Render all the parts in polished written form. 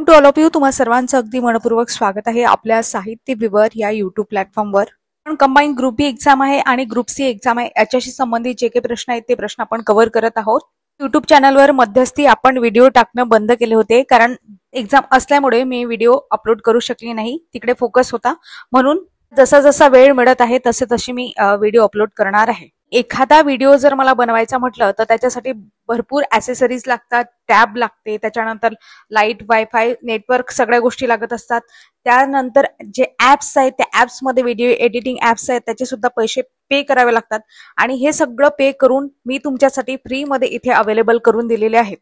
Welcome to all of you. तुम्हा सर्वांचं अगदी मनपूर्वक स्वागत आहे आपल्या साहित्य विवर या युट्यूब प्लॅटफॉर्मवर. पण कंबाईन ग्रुप बी एक्झाम आहे आणि ग्रुप सी एक्झाम आहे, याच्याशी संबंधित जे काही प्रश्न आहेत ते प्रश्न आपण कव्हर करत आहोत. युट्यूब चॅनलवर मध्यस्थी आपण व्हिडिओ टाकणं बंद केले होते, कारण एक्झाम असल्यामुळे मी व्हिडिओ अपलोड करू शकली नाही, तिकडे फोकस होता. म्हणून जसा जसा वेळ मिळत आहे तसे तशी मी व्हिडिओ अपलोड करणार आहे. एखादा व्हिडिओ जर मला बनवायचा म्हटलं तर त्याच्यासाठी भरपूर ॲक्सेसरीज लागतात, टॅब लागते, त्याच्यानंतर लाईट, वायफाय, नेटवर्क सगळ्या गोष्टी लागत असतात. त्यानंतर जे ॲप्स आहेत त्या ॲप्समध्ये व्हिडिओ एडिटिंग ॲप्स आहेत त्याचे सुद्धा पैसे पे करावे लागतात आणि हे सगळं पे करून मी तुमच्यासाठी फ्रीमध्ये इथे अवेलेबल करून दिलेले आहेत.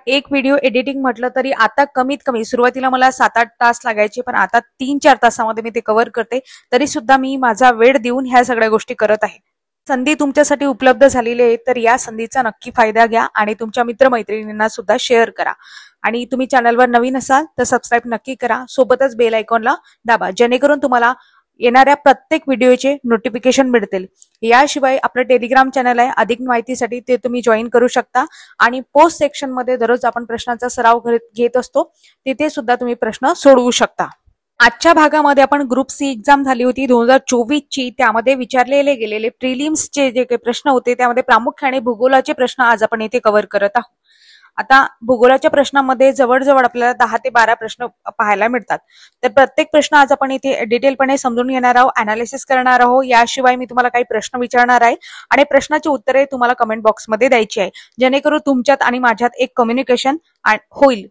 एक व्हिडिओ एडिटिंग म्हटलं तरी आता कमीत कमी सुरुवातीला मला 7-8 तास लागायचे, पण आता 3-4 तासामध्ये मी ते कव्हर करते. तरी सुद्धा मी माझा वेळ देऊन ह्या सगळ्या गोष्टी करत आहे. संधी तुमच्यासाठी उपलब्ध झालेली आहे, तर या संधीचा नक्की फायदा घ्या आणि तुमच्या मित्रमैत्रिणींना सुद्धा शेअर करा. आणि तुम्ही चॅनलवर नवीन असाल तर सबस्क्राईब नक्की करा, सोबतच बेल आयकॉनला दाबा, जेणेकरून तुम्हाला येणाऱ्या प्रत्येक व्हिडिओचे नोटिफिकेशन मिळतील. याशिवाय आपलं टेलिग्राम चॅनल आहे, अधिक माहितीसाठी ते तुम्ही जॉईन करू शकता. आणि पोस्ट सेक्शन मध्ये दररोज आपण प्रश्नांचा सराव घेत असतो, तिथे सुद्धा तुम्ही प्रश्न सोडवू शकता. आजच्या भागामध्ये आपण ग्रुप सी एक्झाम झाली होती 2024 ची, त्यामध्ये विचारलेले गेलेले प्रिलिम्सचे जे काही प्रश्न होते त्यामध्ये प्रामुख्याने भूगोलाचे प्रश्न आज आपण इथे कव्हर करत आहोत. आता भूगोलाच्या प्रश्नांमध्ये जवळजवळ आपल्याला 10 ते 12 प्रश्न पाहायला मिळतात. तर प्रत्येक प्रश्न आज आपण इथे डिटेलपणे समजून घेणार आहोत, अनालिसिस करणार आहोत. याशिवाय मी तुम्हाला काही प्रश्न विचारणार आहे आणि प्रश्नाची उत्तरे तुम्हाला कमेंट बॉक्समध्ये द्यायची आहे, जेणेकरून तुमच्यात आणि माझ्यात एक कम्युनिकेशन होईल.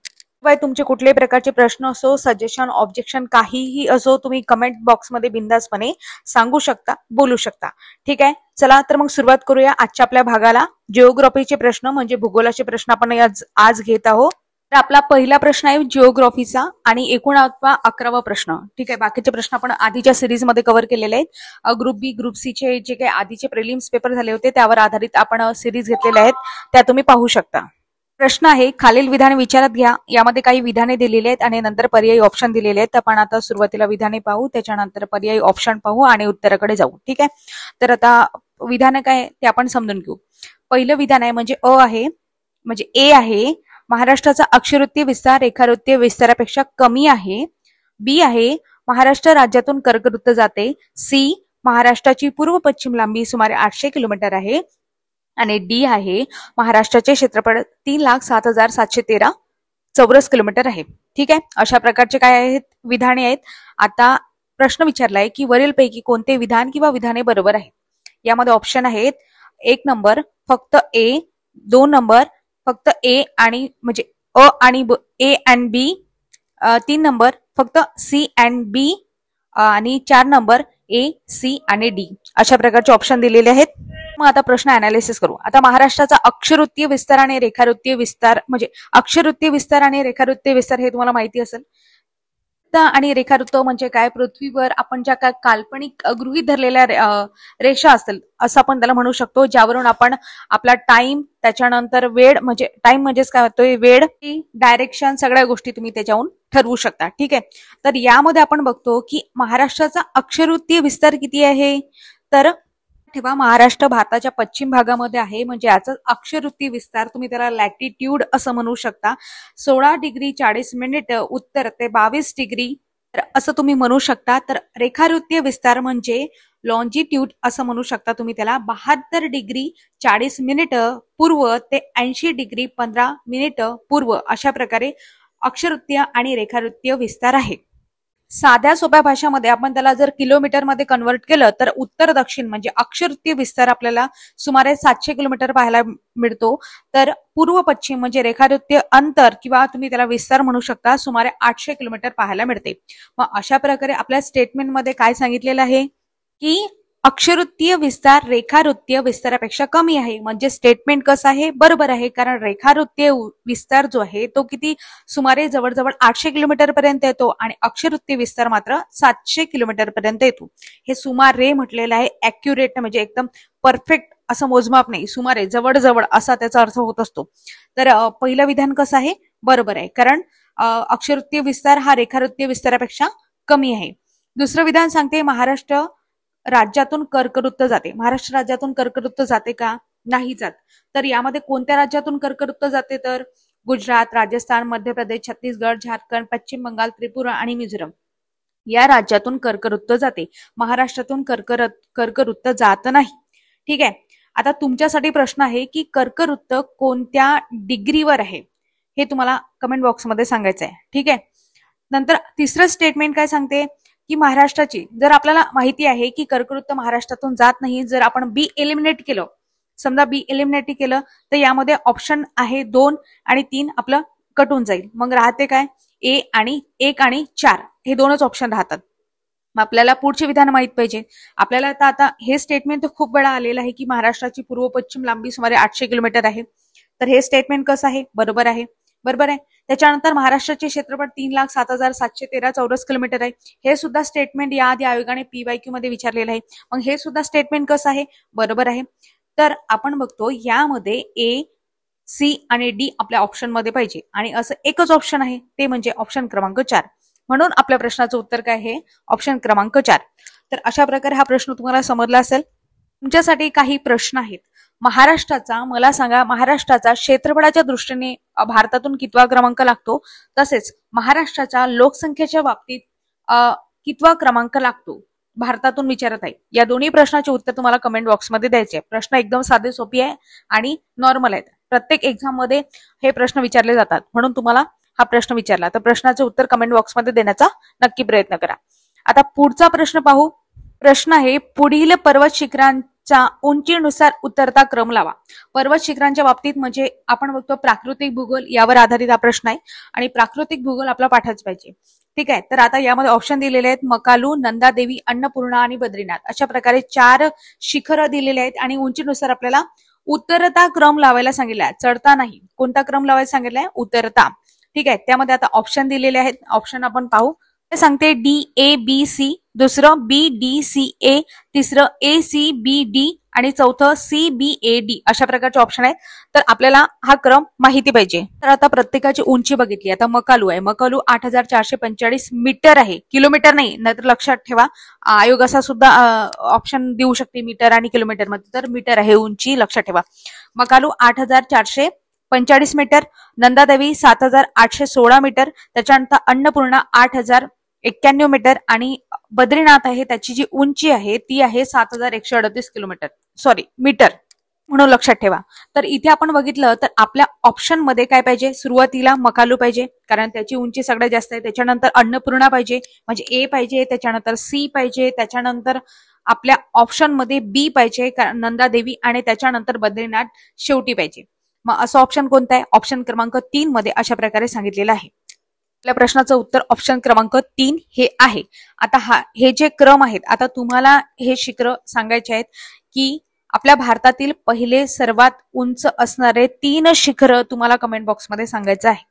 तुमचे कुठल्याही प्रकारचे प्रश्न असो, सजेशन, ऑब्जेक्शन काहीही असो, तुम्ही कमेंट बॉक्समध्ये बिंदासपणे सांगू शकता, बोलू शकता. ठीक आहे, चला तर मग सुरुवात करूया आजच्या आपल्या भागाला. जिओग्राफीचे प्रश्न म्हणजे भूगोलाचे प्रश्न आपण आज घेत आहोत. तर आपला पहिला प्रश्न आहे जिओग्राफीचा आणि 11वा प्रश्न. ठीक आहे, बाकीचे प्रश्न आपण आधीच्या सिरीजमध्ये कव्हर केलेले आहेत. ग्रुप बी, ग्रुप सी चे जे काही आधीचे प्रिलिम्स पेपर झाले होते त्यावर आधारित आपण सिरीज घेतलेल्या आहेत, त्या तुम्ही पाहू शकता. प्रश्न आहे, खालील विधाने विचारात घ्या. यामध्ये काही विधाने दिलेली आहेत आणि नंतर पर्यायी ऑप्शन दिलेले आहेत. आपण आता सुरुवातीला विधाने पाहू, त्याच्यानंतर पर्यायी ऑप्शन पाहू आणि उत्तराकडे जाऊ. ठीक आहे, तर आता विधान काय ते आपण समजून घेऊ. पहिलं विधान आहे म्हणजे ए आहे, महाराष्ट्राचा अक्षवृत्तीय विस्तार रेखावृत्तीय विस्तारापेक्षा कमी आहे. बी आहे, महाराष्ट्र राज्यातून कर्कवृत्त जाते. सी, महाराष्ट्राची पूर्व पश्चिम लांबी सुमारे 800 किलोमीटर आहे. आणि डी आहे, महाराष्ट्राचे क्षेत्रफळ 3,07,713 चौरस किलोमीटर आहे. ठीक आहे, अशा प्रकारचे काय आहेत विधाने आहेत. आता प्रश्न विचारलाय की वरीलपैकी कोणते विधान किंवा विधाने बरोबर आहेत. यामध्ये ऑप्शन आहेत 1 नंबर फक्त ए, 2 नंबर फक्त ए आणि म्हणजे अ आणि ए अँड बी, 3 नंबर फक्त सी अँड बी आणि 4 नंबर ए, सी आणि डी. अशा प्रकारचे ऑप्शन दिलेले आहेत. मग आता प्रश्न अनालिसिस करू. आता महाराष्ट्राचा अक्षवृत्तीय विस्तार आणि रेखावृत्तीय विस्तार म्हणजे अक्षवृत्तीय विस्तार आणि रेखावृत्तीय विस्तार हे तुम्हाला माहिती असेल. आणि रेखावृत्त म्हणजे काय, पृथ्वीवर आपण ज्या काय काल्पनिक गृहीत धरलेल्या रेषा असतील असं आपण त्याला म्हणू शकतो, ज्यावरून आपण आपला टाइम, त्याच्यानंतर वेळ म्हणजे टाइम म्हणजेच काय होतोय, वेळ, डायरेक्शन, सगळ्या गोष्टी तुम्ही त्याच्याहून ठरवू शकता. ठीक आहे, तर यामध्ये आपण बघतो की महाराष्ट्राचा अक्षवृत्तीय विस्तार किती आहे. तर ठेवा, महाराष्ट्र भारताच्या पश्चिम भागामध्ये आहे, म्हणजे याचा अक्षवृत्तीय विस्तार तुम्ही त्याला लॅटिट्यूड असं म्हणू शकता. 16 डिग्री 40 मिनिट उत्तर ते 22 डिग्री असं तुम्ही म्हणू शकता. तर रेखावृत्तीय विस्तार म्हणजे लॉन्जिट्यूड असं म्हणू शकता तुम्ही त्याला. 72 डिग्री 40 मिनिट पूर्व ते 80 डिग्री 15 मिनिट पूर्व अशा प्रकारे अक्षवृत्तीय आणि रेखावृत्तीय विस्तार आहे. साध्या सोप्या भाषामध्ये आपण त्याला जर किलोमीटर मध्ये कन्वर्ट केलं तर उत्तर दक्षिण म्हणजे अक्षवृत्तीय विस्तार आपल्याला सुमारे 700 किलोमीटर पाहायला मिळतो. तर पूर्व पश्चिम म्हणजे रेखावृत्तीय अंतर किंवा तुम्ही त्याला विस्तार म्हणू शकता, सुमारे 800 किलोमीटर पाहायला मिळते. मग अशा प्रकारे आपल्या स्टेटमेंटमध्ये काय सांगितलेलं आहे की अक्षवृत्तीय विस्तार रेखावृत्तीय विस्तारापेक्षा कमी आहे. म्हणजे स्टेटमेंट कसं आहे, बरोबर आहे, कारण रेखावृत्तीय विस्तार जो आहे तो किती सुमारे जवळजवळ 800 किलोमीटर पर्यंत येतो आणि अक्षवृत्तीय विस्तार मात्र 700 किलोमीटर पर्यंत येतो. हे सुमारे म्हटलेलं आहे, ऍक्युरेट म्हणजे एकदम परफेक्ट असं मोजमाप नाही, सुमारे जवळजवळ असा त्याचा अर्थ होत असतो. तर पहिलं विधान कसं आहे, बरोबर आहे, कारण अक्षवृत्तीय विस्तार हा रेखावृत्तीय विस्तारापेक्षा कमी आहे. दुसरं विधान सांगते महाराष्ट्र राज्यातून कर्कवृत्त जाते. महाराष्ट्र राज्यातून कर्कवृत्त जाते का, नाही जात. तर यामध्ये कोणत्या राज्यातून कर्कवृत्त जाते, तर गुजरात, राजस्थान, मध्य प्रदेश, छत्तीसगड, झारखंड, पश्चिम बंगाल, त्रिपुरा आणि मिझोरम या राज्यातून कर्कवृत्त जाते. महाराष्ट्रातून कर्कवृत्त जात नाही. ठीक आहे. आता तुमच्यासाठी प्रश्न आहे की कर्कवृत्त कोणत्या डिग्रीवर आहे हे तुम्हाला कमेंट बॉक्समध्ये सांगायचं आहे. ठीक आहे. नंतर तिसरं स्टेटमेंट काय सांगते की महाराष्ट्राची, जर आपल्याला माहिती आहे की कर्कवृत्त महाराष्ट्रातून जात नाही, जर आपण बी एलिमिनेट केलं, समजा बी एलिमिनेट केलं, तर यामध्ये ऑप्शन आहे 2 आणि 3 आपलं कटून जाईल. मग राहते काय, ए आणि 1 आणि 4 हे दोनच ऑप्शन राहतात. मग आपल्याला पुढचे विधान माहित पाहिजे. आपल्याला आता हे स्टेटमेंट तर खूप वेळा आलेलं आहे की महाराष्ट्राची पूर्व पश्चिम लांबी सुमारे 800 किलोमीटर आहे. तर हे स्टेटमेंट कसं आहे, बरोबर आहे. बरोबर आहे. त्याच्यानंतर महाराष्ट्राचे क्षेत्रफळ 3,07,713 चौरस किलोमीटर आहे. हे सुद्धा स्टेटमेंट याआधी आयोगाने PYQ मध्ये विचारलेलं आहे. मग हे सुद्धा स्टेटमेंट कसं आहे, बरोबर आहे. तर आपण बघतो यामध्ये ए, सी आणि डी आपल्या ऑप्शन मध्ये पाहिजे आणि असं एकच ऑप्शन आहे, ते म्हणजे ऑप्शन क्रमांक 4. म्हणून आपल्या प्रश्नाचं उत्तर काय आहे, ऑप्शन क्रमांक 4. तर अशा प्रकारे हा प्रश्न तुम्हाला समजला असेल. तुमच्यासाठी काही प्रश्न आहेत. महाराष्ट्राचा, मला सांगा, महाराष्ट्राचा क्षेत्रफळाच्या दृष्टीने भारतातून कितवा क्रमांक लागतो, तसेच महाराष्ट्राच्या लोकसंख्येच्या बाबतीत कितवा क्रमांक लागतो भारतातून विचारत आहे. या दोन्ही प्रश्नाचे उत्तर तुम्हाला कमेंट बॉक्समध्ये द्यायचे. प्रश्न एकदम साधे सोपी आहे आणि नॉर्मल आहेत. प्रत्येक एक्झाम मध्ये हे प्रश्न विचारले जातात, म्हणून तुम्हाला हा प्रश्न विचारला तर प्रश्नाचे उत्तर कमेंट बॉक्समध्ये देण्याचा नक्की प्रयत्न करा. आता पुढचा प्रश्न पाहू. प्रश्न आहे, पुढील पर्वत शिखरांच्या उंचीनुसार उतरता क्रम लावा. पर्वत शिखरांच्या बाबतीत म्हणजे आपण बघतो प्राकृतिक भूगोल, यावर आधारित हा प्रश्न आहे आणि प्राकृतिक भूगोल आपला पाठच पाहिजे. ठीक आहे. तर आता यामध्ये ऑप्शन दिलेले आहेत, मकालू, नंदादेवी, अन्नपूर्णा आणि बद्रीनाथ. अशा प्रकारे 4 शिखरं दिलेले आहेत आणि उंचीनुसार आपल्याला उतरता क्रम लावायला सांगितलाय, चढता नाही. कोणता क्रम लावायला सांगितलाय, उतरता. ठीक आहे. त्यामध्ये आता ऑप्शन दिलेले आहेत. ऑप्शन आपण पाहू. ते सांगते DABC, दुसरं BDCA, तिसरं ACBD आणि चौथं CBAD. अशा प्रकारचे ऑप्शन आहेत. तर आपल्याला हा क्रम माहिती पाहिजे. तर आता प्रत्येकाची उंची बघितली. आता मकालू आहे, मकालू 8,445 मीटर आहे, किलोमीटर नाही. नाहीतर लक्षात ठेवा, आयोग असा सुद्धा ऑप्शन देऊ शकते मीटर आणि किलोमीटर मध्ये, तर मीटर आहे उंची, लक्षात ठेवा. मकालू 8,445 मीटर, नंदादेवी 7,816 मीटर, त्याच्यानंतर अन्नपूर्णा 8,091 मीटर आणि बद्रीनाथ आहे, त्याची जी उंची आहे ती आहे 7,138 किलोमीटर, मीटर, म्हणून लक्षात ठेवा. तर इथे आपण बघितलं तर आपल्या ऑप्शन मध्ये काय पाहिजे, सुरुवातीला मकालू पाहिजे कारण त्याची उंची सगळ्यात जास्त आहे. त्याच्यानंतर अन्नपूर्णा पाहिजे म्हणजे ए पाहिजे, त्याच्यानंतर सी पाहिजे, त्याच्यानंतर आपल्या ऑप्शन मध्ये बी पाहिजे नंदादेवी आणि त्याच्यानंतर बद्रीनाथ शेवटी पाहिजे. मग असं ऑप्शन कोणतं आहे, ऑप्शन क्रमांक 3 मध्ये अशा प्रकारे सांगितलेलं आहे. आपल्या प्रश्नाचं उत्तर ऑप्शन क्रमांक 3 हे आहे. आता हे जे क्रम आहेत, आता तुम्हाला हे शिखर सांगायचे आहेत की आपल्या भारतातील पहिले सर्वात उंच असणारे 3 शिखर तुम्हाला कमेंट बॉक्समध्ये सांगायचं आहे.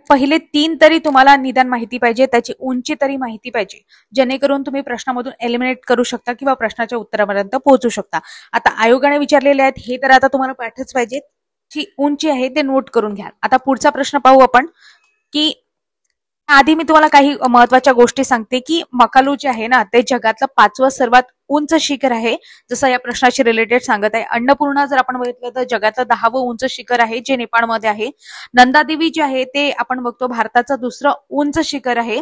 पहिले 3 तरी तुम्हाला निदान माहिती पाहिजे, त्याची उंची तरी माहिती पाहिजे, जेणेकरून तुम्ही प्रश्नामधून एलिमिनेट करू शकता किंवा प्रश्नाच्या उत्तरापर्यंत पोहोचू शकता. आता आयोगाने विचारलेले आहेत हे तर आता तुम्हाला पाठच पाहिजे. जी उंची आहे ते नोट करून घ्या. आता पुढचा प्रश्न पाहू आपण की आधी मी तुम्हाला काही महत्वाच्या गोष्टी सांगते की मकालू जे आहे ना ते जगातलं 5वं सर्वात उंच शिखर आहे, जसं या प्रश्नाशी रिलेटेड सांगत आहे. अन्नपूर्णा जर आपण बघितलं तर जगातलं 10वं उंच शिखर आहे जे नेपाळमध्ये आहे. नंदादेवी जे आहे ते आपण बघतो भारताचं 2रं उंच शिखर आहे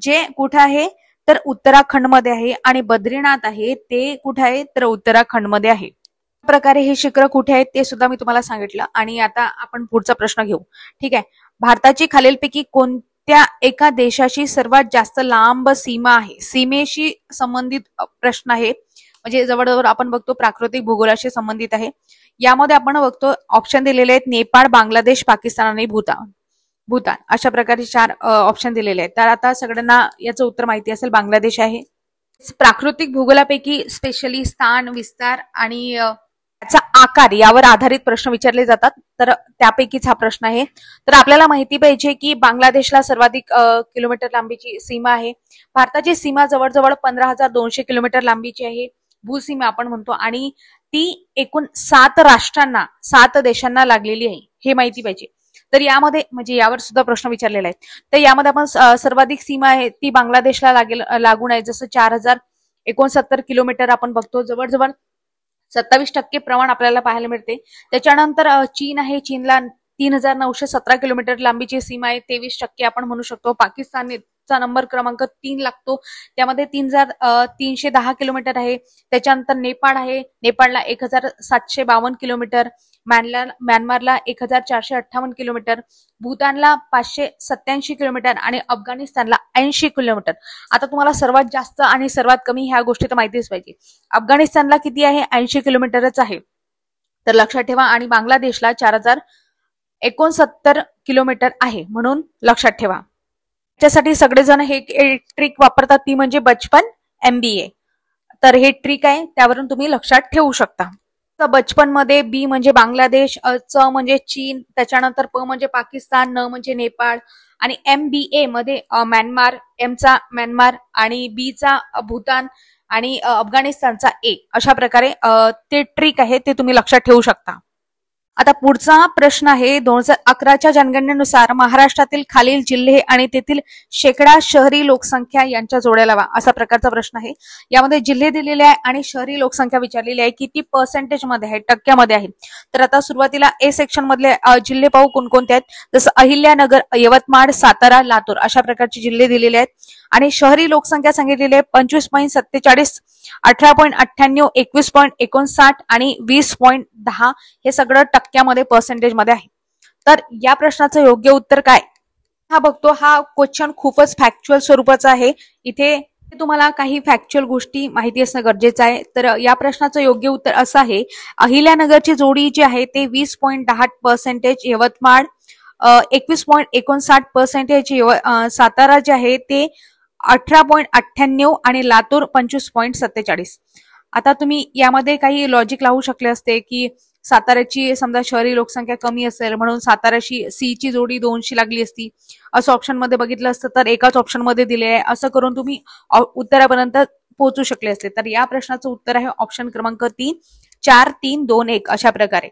जे कुठे आहे तर उत्तराखंडमध्ये आहे आणि बद्रीनाथ आहे ते कुठे आहे तर उत्तराखंडमध्ये आहे. प्रकारे हे शिखर कुठे आहेत ते सुद्धा मी तुम्हाला सांगितलं. आणि आता आपण पुढचा प्रश्न घेऊ. ठीक आहे. भारताची खालीलपैकी कोणत्या एका देशाशी सर्वात जास्त लांब सीमा आहे, सीमेशी संबंधित प्रश्न आहे, म्हणजे जवळजवळ आपण बघतो प्राकृतिक भूगोलाशी संबंधित आहे. यामध्ये आपण बघतो ऑप्शन दिलेले आहेत नेपाळ, बांगलादेश, पाकिस्तान आणि भूतान अशा प्रकारचे 4 ऑप्शन दिलेले आहेत. तर आता सगळ्यांना याचं उत्तर माहिती असेल, बांगलादेश आहे. प्राकृतिक भूगोलापैकी स्पेशली स्थान, विस्तार आणि त्याचा आकार यावर आधारित प्रश्न विचारले जातात, तर त्यापैकीच हा प्रश्न आहे. तर आपल्याला माहिती पाहिजे की बांगलादेशला सर्वाधिक किलोमीटर लांबीची सीमा आहे. भारताची सीमा जवळजवळ 15,200 किलोमीटर लांबीची आहे, भूसीमा आपण म्हणतो, आणि ती एकूण 7 राष्ट्रांना, 7 देशांना लागलेली आहे, हे माहिती पाहिजे. तर यामध्ये म्हणजे यावर सुद्धा प्रश्न विचारलेला आहे. तर यामध्ये आपण सर्वाधिक सीमा आहे ती बांगलादेशला लागून आहे, जसं 4,069 किलोमीटर आपण बघतो, जवळजवळ 27% प्रमाण आपल्याला पाहायला मिळते. त्याच्यानंतर चीन आहे, चीनला 3917 किलोमीटर लांबीची सीमा आहे, 23% आपण म्हणू शकतो. पाकिस्तानचा नंबर क्रमांक 3 लागतो, त्यामध्ये 3,310 किलोमीटर आहे. त्याच्यानंतर नेपाळ आहे, नेपाळला 1752 किलोमीटर, म्यानमारला 1458 किलोमीटर, भूतानला 587 किलोमीटर आणि अफगाणिस्तानला 80 किलोमीटर. आता तुम्हाला सर्वात जास्त आणि सर्वात कमी ह्या गोष्टी तर माहितीच पाहिजे. अफगाणिस्तानला किती आहे? 80 किलोमीटरच आहे. तर लक्षात ठेवा. आणि बांगलादेशला 4069 किलोमीटर आहे, म्हणून लक्षात ठेवा. त्यासाठी सगळेजण हे ट्रिक वापरतात, ती म्हणजे बचपन MBA. तर हे ट्रिक आहे, त्यावरून तुम्ही लक्षात ठेवू शकता. तर बचपन मध्ये बी म्हणजे बांगलादेश, च म्हणजे चीन, त्याच्यानंतर प म्हणजे पाकिस्तान, न म्हणजे नेपाळ आणि MBA मध्ये म्यानमार, एमचा म्यानमार आणि बी चा भूतान आणि अफगाणिस्तानचा ए. अशा प्रकारे ते ट्रिक आहे, ते तुम्ही लक्षात ठेवू शकता. आता पुढचा प्रश्न आहे, 2011च्या जनगणनेनुसार महाराष्ट्रातील खालील जिल्हे आणि तेथील शेकडा शहरी लोकसंख्या यांच्या जोड्या लावा, असा प्रकारचा प्रश्न आहे. यामध्ये जिल्हे दिलेले आहे आणि शहरी लोकसंख्या विचारलेली आहे, किती पर्सेंटेज मध्ये आहे, टक्क्यामध्ये आहे. तर आता सुरुवातीला ए सेक्शन मधले जिल्हे पाहू कोणकोणते आहेत. जसं अहिल्यानगर, यवतमाळ, सातारा, लातूर अशा प्रकारचे जिल्हे दिलेले आहेत. आणि शहरी लोकसंख्या सांगितलेली आहे 25.47, 18.98, 21.59 आणि 20.10. हे सगळं टक्क्यामध्ये पर्सेंटेज मध्ये आहे. तर या प्रश्नाचं योग्य उत्तर काय? हा बघतो, हा क्वेश्चन खूपच फॅक्च्युअल स्वरूपाचा आहे. इथे तुम्हाला काही फॅक्च्युअल गोष्टी माहिती असणं गरजेचं आहे. तर या प्रश्नाचं योग्य उत्तर असं आहे, अहिल्यानगरची जोडी जी आहे ते 20.10%, यवतमाळ 21.59%, सातारा जे आहे ते 18.98 आणि लातूर 25.47. आता तुम्ही यामध्ये काही लॉजिक लावू शकले असते की साताऱ्याची समजा शहरी लोकसंख्या कमी असेल म्हणून साताऱ्याशी सी ची जोडी 2शी लागली असती, असं ऑप्शन मध्ये बघितलं असतं तर एकाच ऑप्शन मध्ये दिले आहे, असं करून तुम्ही उत्तरापर्यंत पोहोचू शकले असते. तर या प्रश्नाचं उत्तर आहे ऑप्शन क्रमांक 3, 4, 3, 2, 1 अशा प्रकारे.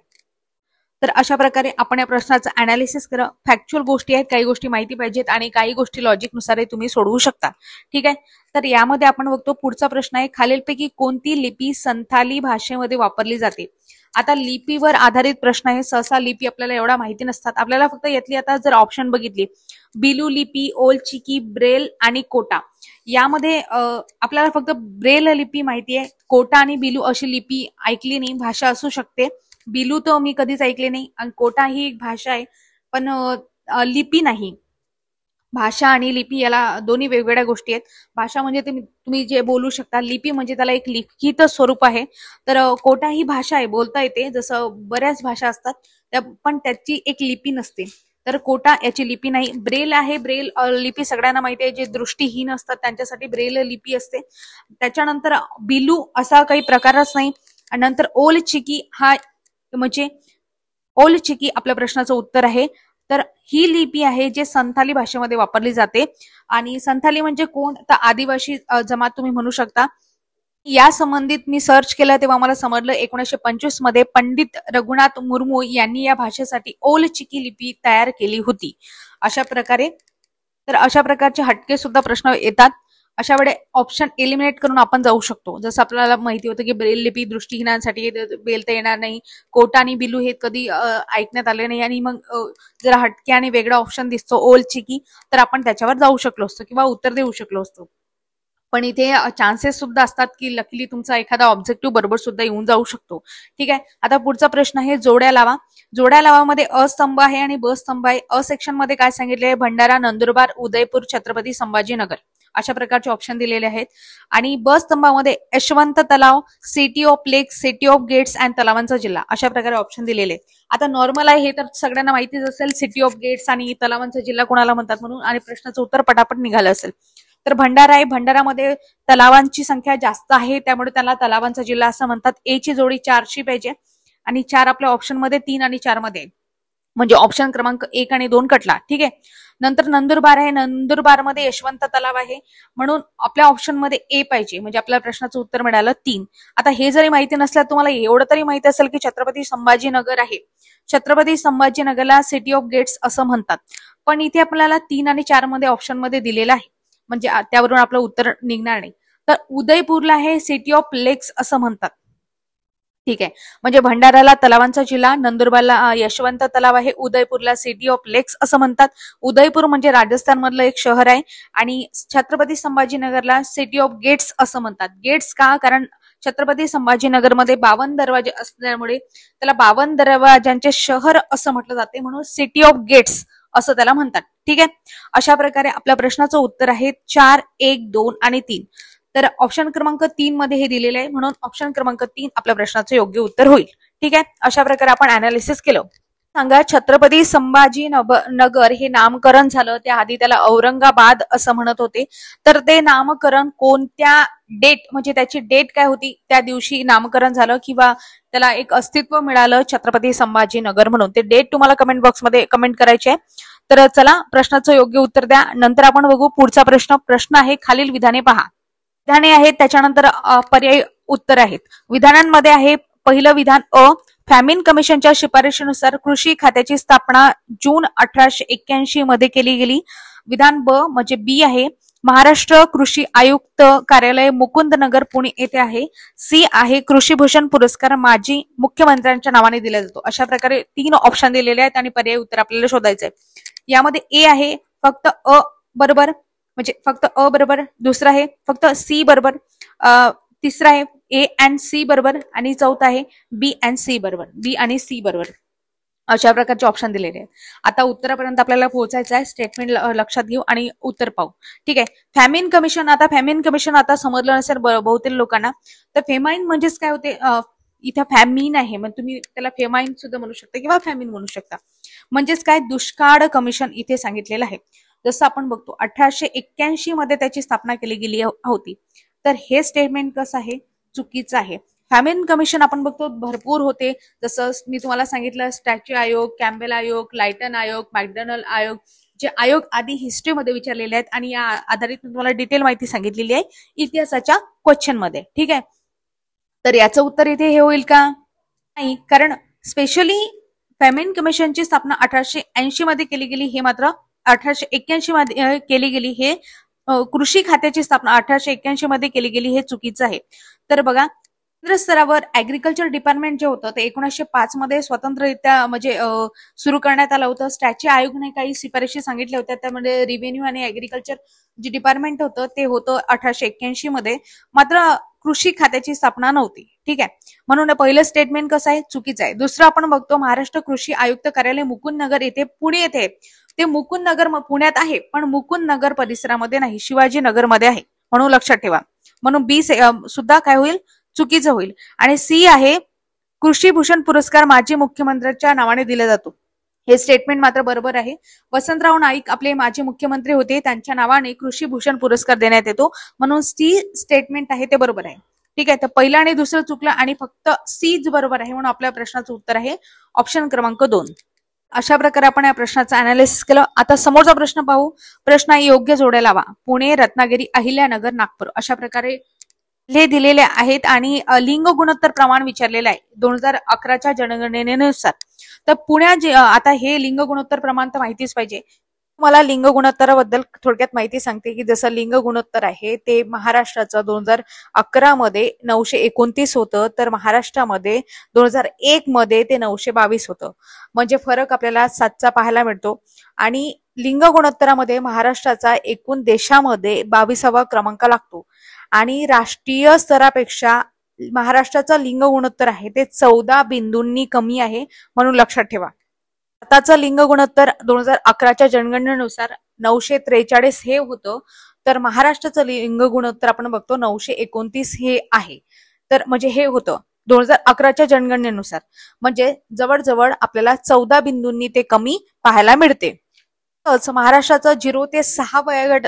तर अशा प्रकारे आपण या प्रश्नाचं अनालिसिस करा. फॅक्च्युअल गोष्टी आहेत, काही गोष्टी माहिती पाहिजेत आणि काही गोष्टी लॉजिकनुसार तुम्ही सोडवू शकता. ठीक आहे. तर यामध्ये आपण बघतो पुढचा प्रश्न आहे, खालीलपैकी कोणती लिपी संथाली भाषेमध्ये वापरली जाते? आता लिपीवर आधारित प्रश्न आहे. सहसा लिपी आपल्याला एवढा माहिती नसतात. आपल्याला फक्त यातली आता जर ऑप्शन बघितली, बिलू लिपी, ओल चिकी, ब्रेल आणि कोटा, यामध्ये आपल्याला फक्त ब्रेल लिपी माहिती आहे. कोटा आणि बिलू अशी लिपी ऐकली नाही, भाषा असू शकते. बिलू तर मी कधीच ऐकले नाही आणि कोटा ही एक भाषा आहे, पण लिपी नाही. भाषा आणि लिपी याला दोन्ही वेगवेगळ्या गोष्टी आहेत. भाषा म्हणजे तुम्ही जे बोलू शकता, लिपी म्हणजे त्याला एक लिखित स्वरूप आहे. तर कोटा ही भाषा आहे, बोलता येते, जसं बऱ्याच भाषा असतात पण त्याची एक लिपी नसते. तर कोटा याची लिपी नाही. ब्रेल आहे, ब्रेल लिपी सगळ्यांना माहिती आहे, जे दृष्टीहीन असतात त्यांच्यासाठी ब्रेल लिपी असते. त्याच्यानंतर बिलू असा काही प्रकारच नाही. आणि नंतर ओल चिकी, हा म्हणजे ओल चिकी आपल्या प्रश्नाचं उत्तर आहे. तर ही लिपी आहे जे संथाली भाषेमध्ये वापरली जाते. आणि संथाली म्हणजे कोण? तर आदिवासी जमात तुम्ही म्हणू शकता. या संबंधित मी सर्च केलं तेव्हा मला समजलं 1925 मध्ये पंडित रघुनाथ मुर्मू यांनी या भाषेसाठी ओल चिकी लिपी तयार केली होती. अशा प्रकारे तर अशा प्रकारचे हटके सुद्धा प्रश्न येतात. अशा वेळी ऑप्शन एलिमिनेट करून आपण जाऊ शकतो. जसं आपल्याला माहिती होतं की ब्रेल लिपी दृष्टीहीनांसाठी बेलता येणार नाही, कोटा आणि बिलू हे कधी ऐकण्यात आले नाही, आणि मग जरा हटके आणि वेगळा ऑप्शन दिसतो ओल चिकी, तर आपण त्याच्यावर जाऊ शकलो असतो किंवा उत्तर देऊ शकलो असतो. पण इथे चान्सेस सुद्धा असतात की लकीली तुमचा एखादा ऑब्जेक्टिव्ह बरोबर सुद्धा येऊन जाऊ शकतो. ठीक आहे. आता पुढचा प्रश्न आहे, जोड्या लावा. जोड्या लावामध्ये अ स्तंभ आहे आणि ब स्तंभ आहे. अ सेक्शन मध्ये काय सांगितले आहे? भंडारा, नंदुरबार, उदयपूर, छत्रपती संभाजीनगर अशा प्रकारचे ऑप्शन दिलेले आहेत. आणि ब स्तंभामध्ये यशवंत तलाव, सिटी ऑफ लेक्स, सिटी ऑफ गेट्स अँड तलावांचा जिल्हा अशा प्रकारे ऑप्शन दिलेले आहेत. आता नॉर्मल आहे हे तर सगळ्यांना माहितीच असेल, सिटी ऑफ गेट्स आणि तलावांचा जिल्हा कोणाला म्हणतात म्हणून, आणि प्रश्नाचं उत्तर पटापट निघालं असेल. तर भंडारा आहे, भंडारामध्ये तलावांची संख्या जास्त आहे त्यामुळे त्याला तलावांचा जिल्हा असं म्हणतात. ए ची जोडी 4शी पाहिजे आणि 4 आपल्या ऑप्शन मध्ये 3 आणि 4 मध्ये, म्हणजे ऑप्शन क्रमांक 1 आणि 2 कटला. ठीक आहे. नंतर नंदुरबार आहे, नंदुरबार मध्ये यशवंत तलाव आहे म्हणून आपल्या ऑप्शन मध्ये ए पाहिजे, म्हणजे आपल्या प्रश्नाचं उत्तर मिळालं 3. आता हे जरी माहिती नसलं तुम्हाला एवढं तरी माहिती असेल की छत्रपती संभाजीनगर आहे. छत्रपती संभाजीनगरला सिटी ऑफ गेट्स असं म्हणतात, पण इथे आपल्याला 3 आणि 4 मध्ये ऑप्शन मध्ये दिलेलं आहे, म्हणजे त्यावरून आपलं उत्तर निघणार नाही. तर उदयपूरला आहे सिटी ऑफ लेक्स असं म्हणतात. ठीक आहे. म्हणजे भंडाराला तलावांचा जिल्हा, नंदुरबारला यशवंत तलाव आहे, उदयपूरला सिटी ऑफ लेक्स असं म्हणतात. उदयपूर म्हणजे राजस्थान मधलं एक शहर आहे आणि छत्रपती संभाजीनगरला सिटी ऑफ गेट्स असं म्हणतात. गेट्स का? कारण छत्रपती संभाजीनगरमध्ये 52 दरवाजे असल्यामुळे त्याला 52 दरवाजांचे शहर असं म्हटलं जाते, म्हणून सिटी ऑफ गेट्स असं त्याला म्हणतात. ठीक आहे. अशा प्रकारे आपल्या प्रश्नाचं उत्तर आहे 4, 1, 2 आणि 3. तर ऑप्शन क्रमांक 3 मध्ये हे दिलेले आहे, म्हणून ऑप्शन क्रमांक 3 आपल्या प्रश्नाचं योग्य उत्तर होईल. ठीक आहे. अशा प्रकारे आपण अनालिसिस केलं. सांगा, छत्रपती संभाजी नगर हे नामकरण झालं, त्याआधी त्याला औरंगाबाद असं म्हणत होते, तर ते नामकरण कोणत्या डेट, म्हणजे त्याची डेट काय होती, त्या दिवशी नामकरण झालं किंवा त्याला एक अस्तित्व मिळालं छत्रपती संभाजी नगर म्हणून? ते डेट तुम्हाला कमेंट बॉक्समध्ये कमेंट करायचे आहे. तर चला प्रश्नाचं योग्य उत्तर द्या. नंतर आपण बघू पुढचा प्रश्न आहे खालील विधाने पहा. विधाने आहेत, त्याच्यानंतर पर्यायी उत्तर आहेत. विधानांमध्ये आहे पहिलं विधान अ, फॅमिन कमिशनच्या शिफारशीनुसार कृषी खात्याची स्थापना जून 1881 मध्ये केली गेली. विधान ब म्हणजे बी आहे, महाराष्ट्र कृषी आयुक्त कार्यालय मुकुंदनगर पुणे येथे आहे. सी आहे, कृषीभूषण पुरस्कार माजी मुख्यमंत्र्यांच्या नावाने दिला जातो. अशा प्रकारे 3 ऑप्शन दिलेले आहेत आणि पर्यायी उत्तर आपल्याला शोधायचं आहे. यामध्ये ए आहे फक्त अ बरोबर, म्हणजे फक्त अ बरोबर. दुसरं आहे फक्त सी बरोबर. तिसरं आहे ए अँड सी बरोबर आणि चौथा आहे बी अँड सी बरोबर. बी आणि सी बरोबर अशा प्रकारचे ऑप्शन दिलेले आहेत. आता उत्तरापर्यंत आपल्याला पोहोचायचं आहे. स्टेटमेंट लक्षात घेऊ आणि उत्तर पाहू. ठीक आहे. फॅमिन कमिशन आता समजलं नसेल बहुतेक लोकांना. तर फेमाईन म्हणजेच काय होते, इथं फॅमिन आहे, मग तुम्ही त्याला फेमाईन सुद्धा म्हणू शकता किंवा फॅमिन म्हणू शकता. म्हणजेच काय, दुष्काळ कमिशन इथे सांगितलेलं आहे. जसं आपण बघतो 1881 मध्ये त्याची स्थापना केली गेली होती. तर हे स्टेटमेंट कसं आहे, चुकीचं आहे. फॅमिन कमिशन आपण बघतो भरपूर होते, जसं मी तुम्हाला सांगितलं स्टॅच्यू आयोग, कॅम्बेल आयोग, लायटन आयोग, मॅकडोनल्ड आयोग, जे आयोग आधी हिस्ट्रीमध्ये विचारलेले आहेत आणि या आधारित मी तुम्हाला डिटेल माहिती सांगितलेली आहे इतिहासाच्या क्वेश्चन मध्ये. ठीक आहे. तर याचं उत्तर इथे हे होईल का? नाही, कारण स्पेशली फॅमिन कमिशनची स्थापना 1880 मध्ये केली गेली, हे मात्र 1881 मध्ये केली गेली. हे कृषी खात्याची स्थापना 1881 मध्ये केली गेली, हे चुकीचं आहे. तर बघा, केंद्र स्तरावर ऍग्रिकल्चर डिपार्टमेंट जे होतं ते 1905 मध्ये स्वतंत्ररित्या म्हणजे सुरू करण्यात आलं होतं. स्टॅच्यू आयोगने काही शिफारशी सांगितल्या होत्या, त्यामध्ये रिव्हेन्यू आणि ऍग्रिकल्चर जे डिपार्टमेंट होतं ते होतं 1881 मध्ये. मात्र कृषी खात्याची स्थापना नव्हती. ठीक आहे. म्हणून पहिलं स्टेटमेंट कसं आहे, चुकीचं आहे. दुसरं आपण बघतो महाराष्ट्र कृषी आयुक्त कार्यालय मुकुंदनगर येथे पुणे येथे, ते मुकुंदनगर पुण्यात आहे पण मुकुंदनगर परिसरामध्ये नाही, शिवाजीनगरमध्ये आहे, म्हणून लक्षात ठेवा. म्हणून बी सुद्धा काय होईल, चुकीचं होईल. आणि सी आहे, कृषीभूषण पुरस्कार माजी मुख्यमंत्र्यांच्या नावाने दिला जातो. हे स्टेटमेंट मात्र बरोबर आहे. वसंतराव नाईक आपले माजी मुख्यमंत्री होते, त्यांच्या नावाने कृषीभूषण पुरस्कार देण्यात येतो, म्हणून सी स्टेटमेंट आहे ते बरोबर आहे. ठीक आहे. तर पहिलं आणि दुसरं चुकलं आणि फक्त सीच बरोबर आहे, म्हणून आपल्या प्रश्नाचं उत्तर आहे ऑप्शन क्रमांक 2. अशा प्रकारे आपण या प्रश्नाचं अनालिसिस केलं. आता समोरचा प्रश्न पाहू. प्रश्न योग्य जोड्या लावा. पुणे, रत्नागिरी, अहिल्यानगर, नागपूर अशा प्रकारे हे दिलेले आहेत आणि लिंग गुणोत्तर प्रमाण विचारलेलं आहे 2011च्या जनगणनेनुसार. तर पुण्यात आता हे लिंग गुणोत्तर प्रमाण तर माहितीच पाहिजे. मला लिंग गुणोत्तराबद्दल थोडक्यात माहिती सांगते की जसं लिंग गुणोत्तर आहे ते महाराष्ट्राचं 2011 मध्ये 929 होतं, तर महाराष्ट्रामध्ये 2001 मध्ये ते 922 होतं. म्हणजे फरक आपल्याला 7चा पाहायला मिळतो. आणि लिंग गुणोत्तरामध्ये महाराष्ट्राचा एकूण देशामध्ये 22वा क्रमांक लागतो आणि राष्ट्रीय स्तरापेक्षा महाराष्ट्राचा लिंग गुणोत्तर आहे ते 14 बिंदूंनी कमी आहे, म्हणून लक्षात ठेवा. भारताचं लिंग गुणोत्तर 2011च्या जनगणनेनुसार 943 हे होतं, तर महाराष्ट्राचं लिंग गुणोत्तर आपण बघतो 929 हे आहे. तर म्हणजे हे होतं 2011च्या जनगणनेनुसार, म्हणजे जवळजवळ आपल्याला 14 बिंदूंनी ते कमी पाहायला मिळते. महाराष्ट्राचं 0 ते 6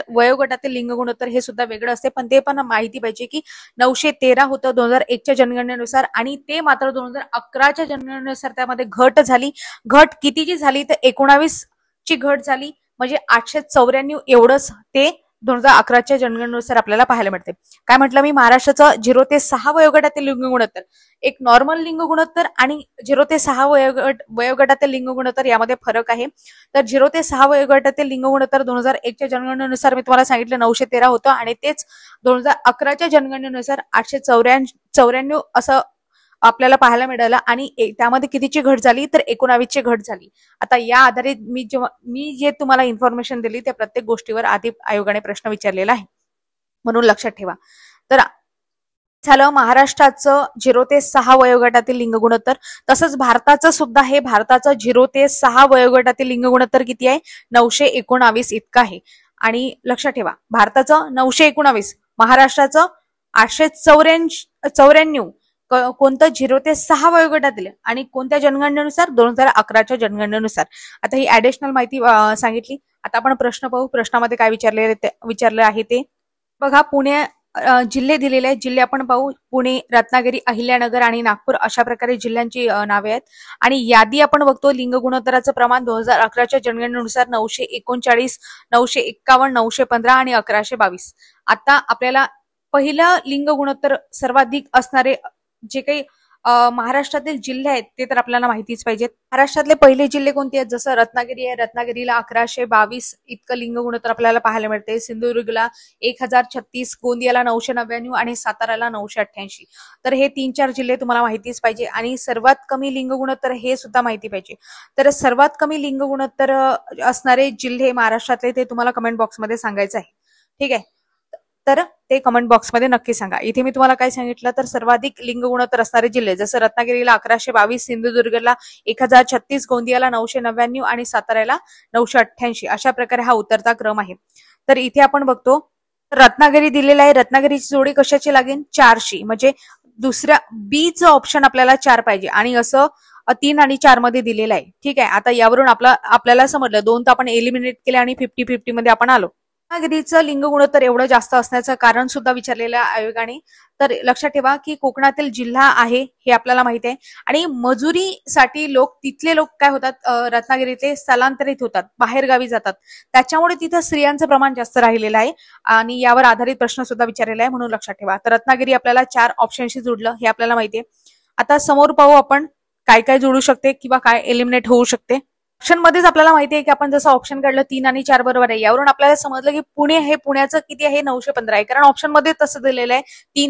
वयोगटातील लिंग गुणोत्तर हे सुद्धा वेगळं असते, पण ते पण माहिती पाहिजे की 913 होतं 2001च्या जनगणनेनुसार आणि ते मात्र 2011च्या जनगणनेनुसार त्यामध्ये घट झाली. घट कितीची झाली तर 19 ची घट झाली, म्हणजे 894 एवढंच ते 2011च्या जनगणनेनुसार आपल्याला पाहायला मिळते. काय म्हटलं मी, महाराष्ट्राचं 0 ते 6 वयोगटातील लिंग गुणोत्तर, एक नॉर्मल लिंग गुणोत्तर आणि 0 ते 6 वयोगटातील लिंग गुणोत्तर यामध्ये फरक आहे. तर 0 ते 6 वयोगटातील लिंग गुणोत्तर 2001च्या जनगणनेनुसार मी तुम्हाला सांगितलं 913 होतं आणि तेच 2011च्या जनगणनेनुसार 894 असं आपल्याला पाहायला मिळालं आणि त्यामध्ये कितीची घट झाली तर 19ची घट झाली. आता या आधारे मी जे तुम्हाला इन्फॉर्मेशन दिली त्या प्रत्येक गोष्टीवर आधी आयोगाने प्रश्न विचारलेला आहे, म्हणून लक्षात ठेवा. तर झालं महाराष्ट्राचं 0 ते 6 वयोगटातील लिंग गुणोत्तर. तसंच भारताचं सुद्धा हे भारताचं 0 ते 6 वयोगटातील लिंग गुणोत्तर किती आहे? 919 इतकं आहे. आणि लक्षात ठेवा भारताचं 919, महाराष्ट्राचं 894. कोणतं? 0 ते 6 वयोगटातील आणि कोणत्या जनगणनेनुसार? 2011च्या जनगणनेनुसार. आता ही ऍडिशनल माहिती सांगितली. आता आपण प्रश्न पाहू. प्रश्नामध्ये काय विचारलं आहे ते बघा. पुणे जिल्हे दिलेले आहेत. जिल्हे आपण पाहू. पुणे, रत्नागिरी, अहिल्यानगर आणि नागपूर अशा प्रकारे जिल्ह्यांची नावे आहेत. आणि यादी आपण बघतो. लिंग गुणोत्तराचं प्रमाण 2011च्या जनगणनेनुसार 939, 951, 915 आणि 1122. आता आपल्याला पहिलं लिंग गुणोत्तर सर्वाधिक असणारे जे काही महाराष्ट्रातील जिल्हे आहेत ते तर आपल्याला माहितीच पाहिजेत. महाराष्ट्रातले पहिले जिल्हे कोणते आहेत? जसं रत्नागिरी आहे. रत्नागिरीला 1122 इतकं लिंग गुणोत्तर आपल्याला पाहायला मिळते. सिंधुदुर्गला 1036, गोंदियाला 999 आणि साताराला 988. तर हे 3-4 जिल्हे तुम्हाला माहितीच पाहिजे. आणि सर्वात कमी लिंग गुणोत्तर हे सुद्धा माहिती पाहिजे. तर सर्वात कमी लिंग गुणोत्तर असणारे जिल्हे महाराष्ट्रातले ते तुम्हाला कमेंट बॉक्समध्ये सांगायचं आहे. ठीक आहे, तर ते कमेंट बॉक्समध्ये नक्की सांगा. इथे मी तुम्हाला काय सांगितलं तर सर्वाधिक लिंग गुणोत्तर असणारे जिल्हे जसं रत्नागिरीला 1122, सिंधुदुर्गला 1036, गोंदियाला 999 आणि साताऱ्याला 988 अशा प्रकारे हा उतरता क्रम आहे. तर इथे आपण बघतो रत्नागिरी दिलेला आहे. रत्नागिरीची जोडी कशाची लागेल? 4शी. म्हणजे दुसऱ्या बीचं ऑप्शन आपल्याला 4 पाहिजे आणि असं 3 आणि 4 मध्ये दिलेलं आहे. ठीक आहे, आता यावरून आपल्याला समजलं 2 तर आपण एलिमिनेट केले आणि 50-50 मध्ये आपण आलो. रत्नागिरीचं लिंग गुणोत्तर एवढं जास्त असण्याचं कारण सुद्धा विचारलेलं आहे आयोगाने. तर लक्षात ठेवा की कोकणातील जिल्हा आहे हे आपल्याला माहिती आहे. आणि मजुरीसाठी तिथले लोक काय होतात? रत्नागिरीतले स्थलांतरित होतात, बाहेर गावी जातात. त्याच्यामुळे तिथं स्त्रियांचं प्रमाण जास्त राहिलेलं आहे आणि यावर आधारित प्रश्न सुद्धा विचारलेला आहे, म्हणून लक्षात ठेवा. तर रत्नागिरी आपल्याला 4 ऑप्शनशी जोडलं हे आपल्याला माहिती आहे. आता समोर पाहू आपण काय काय जोडू शकते किंवा काय एलिमिनेट होऊ शकते. ऑप्शन मध्येच आपल्याला माहिती आहे की आपण जसं ऑप्शन काढलं 3 आणि 4 बरोबर आहे. यावरून आपल्याला समजलं की पुण्याचं किती आहे? 915 आहे. कारण ऑप्शन मध्ये तसं दिलेलं आहे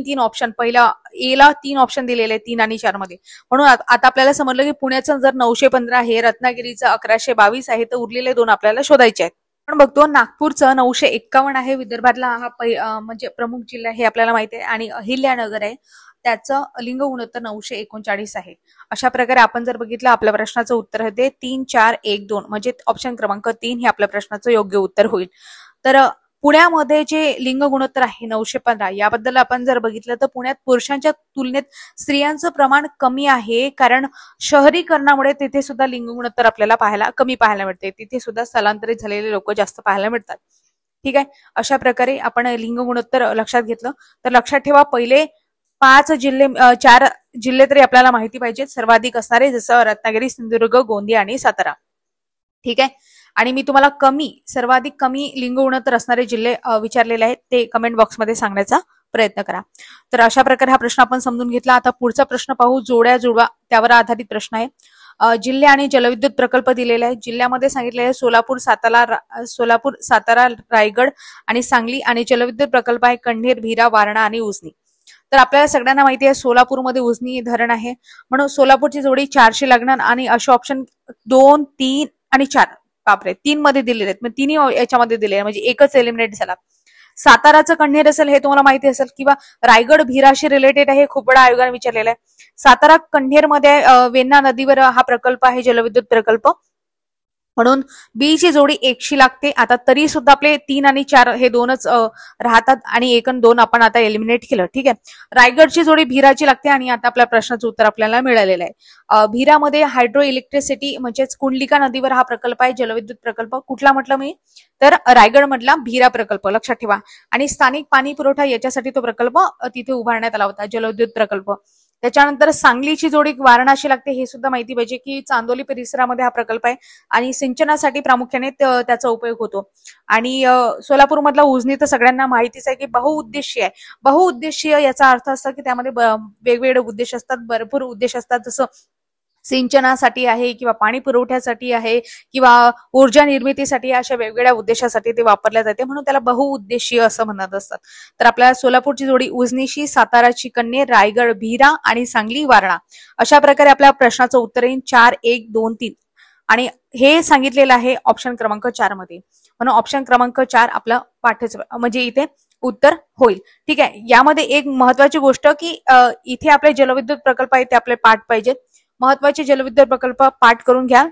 3 ऑप्शन. पहिला एला 3 ऑप्शन दिलेले आहे 3 आणि 4 मध्ये. म्हणून आता आपल्याला समजलं की पुण्याचं जर 915 आहे, रत्नागिरीचं 1122 आहे, तर उरलेले 2 आपल्याला शोधायचे आहेत. आपण बघतो नागपूरचं 951 आहे. विदर्भातला हा म्हणजे प्रमुख जिल्हा हे आपल्याला माहिती आहे. आणि अहिल्यानगर आहे, त्याचं लिंग गुणोत्तर 939 आहे. अशा प्रकारे आपण जर बघितलं आपल्या प्रश्नाचं उत्तर होते 3, 4, 1, 2 म्हणजे ऑप्शन क्रमांक 3 हे आपल्या प्रश्नाचं योग्य उत्तर होईल. तर पुण्यामध्ये जे लिंग गुणोत्तर आहे 915 याबद्दल आपण जर बघितलं तर पुण्यात पुरुषांच्या तुलनेत स्त्रियांचं प्रमाण कमी आहे. कारण शहरीकरणामुळे तिथे सुद्धा लिंग गुणोत्तर आपल्याला कमी पाहायला मिळते. तिथे सुद्धा स्थलांतरित झालेले लोक जास्त पाहायला मिळतात. ठीक आहे, अशा प्रकारे आपण लिंग गुणोत्तर लक्षात घेतलं. तर लक्षात ठेवा पहिले 4 जिल्हे तरी आपल्याला माहिती पाहिजेत सर्वाधिक असणारे, जसं रत्नागिरी, सिंधुदुर्ग, गोंदिया आणि सातारा. ठीक आहे, आणि मी तुम्हाला सर्वाधिक कमी लिंग गुणोत्तर असणारे जिल्हे विचारलेले आहेत ते कमेंट बॉक्समध्ये सांगण्याचा प्रयत्न करा. तर अशा प्रकारे हा प्रश्न आपण समजून घेतला. आता पुढचा प्रश्न पाहू. जोड्या जुळवा त्यावर आधारित प्रश्न आहे. जिल्हे आणि जलविद्युत प्रकल्प दिलेले आहेत. जिल्ह्यामध्ये सांगितले आहे सोलापूर, सातारा, रायगड आणि सांगली. आणि जलविद्युत प्रकल्प आहे कण्हेर, भीरा, वारणा आणि उजनी. तर आपल्याला सगळ्यांना माहिती आहे सोलापूरमध्ये उजनी धरण आहे, म्हणून सोलापूरची जोडी 4शी लागणार. आणि असे ऑप्शन 2, 3 आणि 4 बापरे 3 मध्ये दिलेले आहेत. म्हणजे तिन्ही याच्यामध्ये दिले आहे, म्हणजे एकच एलिमिनेट झाला. साताराचं कण्हेर असेल हे तुम्हाला माहिती असेल, किंवा रायगड भीराशी रिलेटेड आहे, खूप वेळा आयोगाने विचारलेला आहे. सातारा कण्हेर मध्ये वेण्णा नदीवर हा प्रकल्प आहे जलविद्युत प्रकल्प, म्हणून बी ची जोडी 1शी लागते. आता तरी सुद्धा आपले 3 आणि 4 हे 2च राहतात आणि 1 आणि 2 आपण आता एलिमिनेट केलं. ठीक आहे, रायगडची जोडी भीराची लागते आणि आता आपल्या प्रश्नाचं उत्तर आपल्याला मिळालेलं आहे. भीरामध्ये हायड्रो इलेक्ट्रिसिटी म्हणजेच कुंडलिका नदीवर हा प्रकल्प आहे जलविद्युत प्रकल्प. कुठला म्हटलं मी तर रायगड मधला भीरा प्रकल्प, लक्षात ठेवा. आणि स्थानिक पाणी पुरवठा याच्यासाठी तो प्रकल्प तिथे उभारण्यात आला होता जलविद्युत प्रकल्प. त्याच्यानंतर सांगलीची जोडी वाराणसी लागते, हे सुद्धा माहिती पाहिजे की चांदोली परिसरामध्ये हा प्रकल्प आहे आणि सिंचनासाठी प्रामुख्याने त्याचा उपयोग होतो. आणि सोलापूर मधला उजनी तर सगळ्यांना माहितीच आहे की बहुउद्देशीय आहे. बहुउद्देशीय याचा अर्थ असा की त्यामध्ये वेगवेगळे उद्देश असतात, भरपूर उद्देश असतात. जसं सिंचनासाठी आहे किंवा पाणी पुरवठ्यासाठी आहे किंवा ऊर्जा निर्मितीसाठी अशा वेगवेगळ्या उद्देशासाठी ते वापरल्या जाते, म्हणून त्याला बहुउद्देशीय असं म्हणत असतात. तर आपल्याला सोलापूरची जोडी उजनीशी, साताराची कन्ये, रायगड भीरा आणि सांगली वारणा अशा प्रकारे आपल्या प्रश्नाचं उत्तर येईल 4, 1, 2, 3 आणि हे सांगितलेलं आहे ऑप्शन क्रमांक 4 मध्ये, म्हणून ऑप्शन क्रमांक 4 आपला पाठच म्हणजे इथे उत्तर होईल. ठीक आहे. यामध्ये एक महत्वाची गोष्ट की इथे आपले जलविद्युत प्रकल्प आहेत ते आपले पाठ पाहिजेत. महत्वाचे जलविद्युत प्रकल्प पाठ करून घ्या.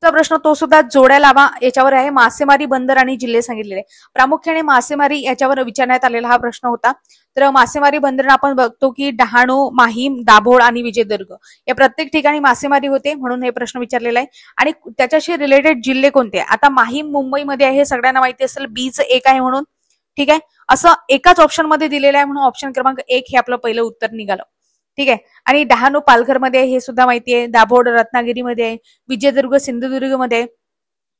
प्रश्न तो सुद्धा जोड्या लावा याच्यावर आहे. मासेमारी बंदर आणि जिल्हे सांगितलेले, प्रामुख्याने मासेमारी याच्यावर विचारण्यात आलेला हा प्रश्न होता. तर मासेमारी बंदर आपण बघतो की डहाणू, माहीम, दाभोळ आणि विजयदुर्ग या प्रत्येक ठिकाणी मासेमारी होते, म्हणून हे प्रश्न विचारलेला आहे. आणि त्याच्याशी रिलेटेड जिल्हे कोणते? आता माहीम मुंबईमध्ये आहे हे सगळ्यांना माहिती असेल, बीच एक आहे म्हणून. ठीक आहे. असं एकाच ऑप्शन मध्ये दिलेलं आहे, म्हणून ऑप्शन क्रमांक 1 हे आपलं पहिलं उत्तर निघालं. ठीक आहे. आणि डहाणू पालघरमध्ये हे सुद्धा माहिती आहे, दाभोळ रत्नागिरीमध्ये आहे, विजयदुर्ग सिंधुदुर्गमध्ये आहे.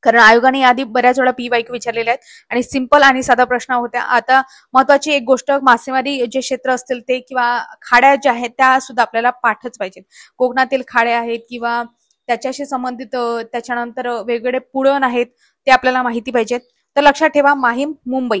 कारण आयोगाने आधी बऱ्याच वेळा PYQ विचारलेले आहेत आणि सिंपल आणि साधा प्रश्न होत्या. आता महत्वाची एक गोष्ट, मासेमारी जे क्षेत्र असतील ते किंवा खाड्या ज्या आहेत त्या सुद्धा आपल्याला पाठच पाहिजेत. कोकणातील खाड्या आहेत किंवा त्याच्याशी संबंधित त्याच्यानंतर वेगवेगळे पुळण आहेत ते आपल्याला माहिती पाहिजेत. तर लक्षात ठेवा, माहीम मुंबई,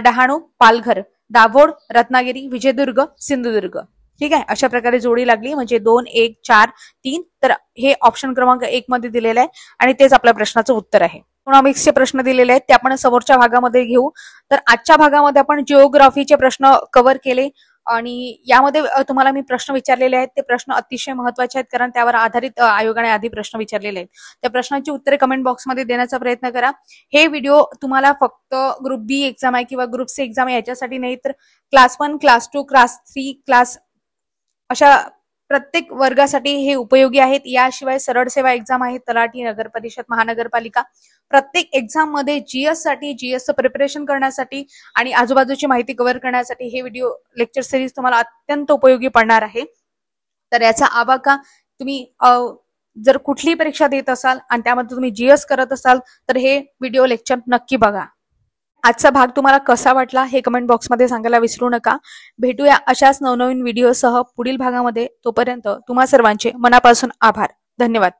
डहाणू पालघर, दाभोळ रत्नागिरी, विजयदुर्ग सिंधुदुर्ग. ठीक आहे. अशा प्रकारे जोडी लागली म्हणजे 2, 1, 4, 3. तर हे ऑप्शन क्रमांक 1 मध्ये दिलेलं आहे आणि तेच आपल्या प्रश्नाचं उत्तर आहे. इकॉनॉमिक्सचे प्रश्न दिलेले आहेत ते आपण समोरच्या भागामध्ये घेऊ. तर आजच्या भागामध्ये आपण जिओग्राफीचे प्रश्न कव्हर केले आणि यामध्ये तुम्हाला मी प्रश्न विचारलेले आहेत ते प्रश्न अतिशय महत्वाचे आहेत, कारण त्यावर आधारित आयोगाने आधी प्रश्न विचारलेले आहेत. त्या प्रश्नांची उत्तरे कमेंट बॉक्समध्ये देण्याचा प्रयत्न करा. हे व्हिडिओ तुम्हाला फक्त ग्रुप बी एक्झाम आहे किंवा ग्रुप सी एक्झाम आहे याच्यासाठी नाही, तर क्लास 1, क्लास 2, क्लास 3, क्लास अशा प्रत्येक वर्गासाठी हे उपयोगी आहेत. याशिवाय सरळ सेवा एक्झाम आहे, तलाठी, नगर परिषद, महानगरपालिका, प्रत्येक एक्झाम मध्ये जीएस साठी, जीएसचं प्रिपरेशन करण्यासाठी आणि आजूबाजूची माहिती कव्हर करण्यासाठी हे व्हिडिओ लेक्चर सिरीज तुम्हाला अत्यंत उपयोगी पडणार आहे. तर याचा आवाका तुम्ही जर कुठलीही परीक्षा देत असाल आणि त्यामध्ये तुम्ही जीएस करत असाल तर हे व्हिडिओ लेक्चर नक्की बघा. आजचा भाग तुम्हाला कसा वाटला हे कमेंट बॉक्समध्ये सांगायला विसरू नका. भेटूया अशाच नवनवीन व्हिडिओसह पुढील भागामध्ये. तोपर्यंत तुम्हा सर्वांचे मनापासून आभार. धन्यवाद.